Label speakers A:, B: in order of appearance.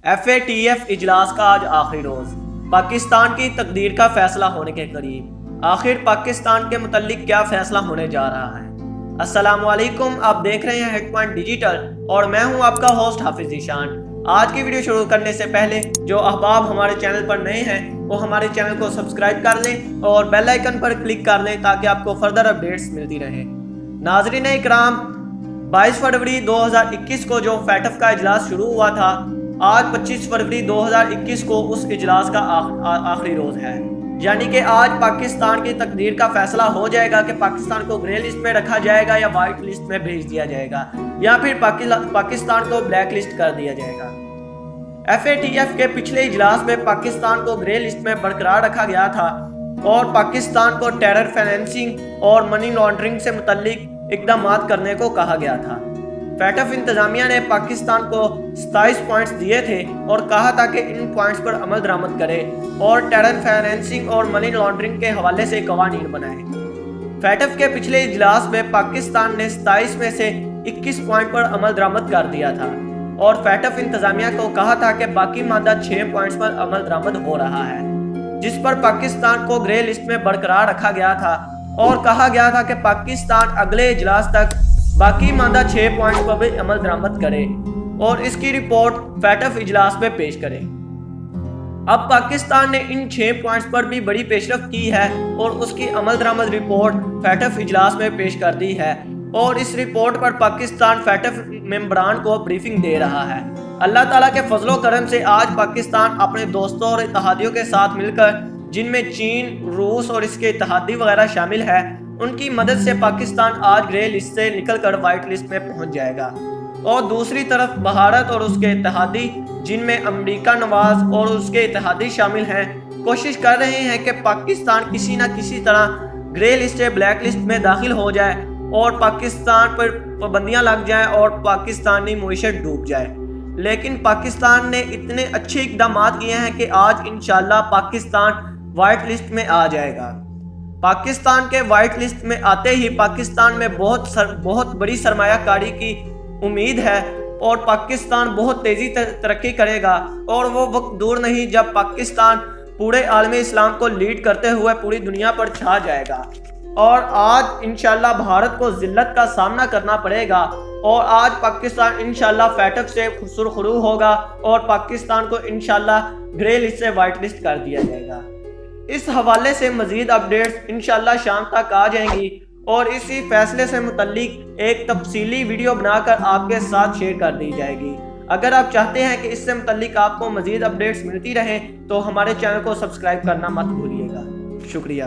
A: FATF اجلاس کا آج آخری روز، پاکستان کی تقدیر کا فیصلہ ہونے کے قریب۔ آخر پاکستان کے متعلق کیا فیصلہ ہونے جا رہا ہے؟ السلام علیکم، آپ دیکھ رہے ہیں ہیڈ پوائنٹ ڈیجیٹل اور میں ہوں آپ کا ہوسٹ حافظ ذیشان۔ آج کی ویڈیو شروع کرنے سے پہلے جو احباب ہمارے چینل پر نئے ہیں وہ ہمارے چینل کو سبسکرائب کر لیں اور بیل آئیکن پر کلک کر لیں تاکہ آپ کو فردر اپڈیٹس ملتی رہے۔ ناظرین اکرام، 22 فروری 2021 کو جو FATF کا اجلاس شروع ہوا تھا، آج 25 فروری 2021 کو اس اجلاس کا آخری روز ہے، یعنی کہ آج پاکستان کی تقدیر کا فیصلہ ہو جائے گا کہ پاکستان کو گرے لسٹ میں رکھا جائے گا یا وائٹ لسٹ میں بھیج دیا جائے گا یا پھر پاکستان کو بلیک لسٹ کر دیا جائے گا۔ FATF کے پچھلے اجلاس میں پاکستان کو گرے لسٹ میں برقرار رکھا گیا تھا اور پاکستان کو ٹیرر فائنینسنگ اور منی لانڈرنگ سے متعلق اقدامات کرنے کو کہا گیا تھا۔ FATF انتظامیہ نے پاکستان کو 27 پوائنٹس دیے تھے اور کہا تھا کہ ان پوائنٹس پر عمل درآمد کرے اور ٹیرر فائنینسنگ اور منی لانڈرنگ کے حوالے سے قوانین بنائے۔ FATF کے پچھلے اجلاس میں پاکستان نے 27 میں سے 21 پوائنٹ پر عمل درآمد کر دیا تھا اور FATF انتظامیہ کو کہا تھا کہ باقی ماندہ 6 پوائنٹس پر عمل درآمد ہو رہا ہے، جس پر پاکستان کو گرے لسٹ میں برقرار رکھا گیا تھا اور کہا گیا تھا کہ پاکستان اگلے اجلاس تک باقی ماندہ 6 پوائنٹس پر بھی عمل درآمد کرے اور اس کی رپورٹ FATF اجلاس میں پیش کرے۔ اب پاکستان نے ان 6 پوائنٹس پر بھی بڑی پیش رفت کی ہے اور اس کی عمل درآمد رپورٹ FATF اجلاس میں پیش کر دی ہے اور اس رپورٹ پر پاکستان FATF ممبران کو بریفنگ دے رہا ہے۔ اللہ تعالیٰ کے فضل و کرم سے آج پاکستان اپنے دوستوں اور اتحادیوں کے ساتھ مل کر، جن میں چین، روس اور اس کے اتحادی وغیرہ شامل ہے، ان کی مدد سے پاکستان آج گرے لسٹ سے نکل کر وائٹ لسٹ میں پہنچ جائے گا۔ اور دوسری طرف بھارت اور اس کے اتحادی، جن میں امریکہ نواز اور اس کے اتحادی شامل ہیں، کوشش کر رہے ہیں کہ پاکستان کسی نہ کسی طرح گرے لسٹ سے بلیک لسٹ میں داخل ہو جائے اور پاکستان پر پابندیاں لگ جائیں اور پاکستانی معیشت ڈوب جائے۔ لیکن پاکستان نے اتنے اچھے اقدامات کیے ہیں کہ آج انشاءاللہ پاکستان وائٹ لسٹ میں آ جائے گا۔ پاکستان کے وائٹ لسٹ میں آتے ہی پاکستان میں بہت بڑی سرمایہ کاری کی امید ہے اور پاکستان بہت تیزی ترقی کرے گا اور وہ وقت دور نہیں جب پاکستان پورے عالم اسلام کو لیڈ کرتے ہوئے پوری دنیا پر چھا جائے گا۔ اور آج انشاءاللہ بھارت کو ذلت کا سامنا کرنا پڑے گا اور آج پاکستان انشاءاللہ FATF سے سرخرو ہوگا اور پاکستان کو انشاءاللہ گرے لسٹ سے وائٹ لسٹ کر دیا جائے گا۔ اس حوالے سے مزید اپڈیٹس انشاءاللہ شام تک آ جائیں گی اور اسی فیصلے سے متعلق ایک تفصیلی ویڈیو بنا کر آپ کے ساتھ شیئر کر دی جائے گی۔ اگر آپ چاہتے ہیں کہ اس سے متعلق آپ کو مزید اپڈیٹس ملتی رہیں تو ہمارے چینل کو سبسکرائب کرنا مت بھولیے گا۔ شکریہ۔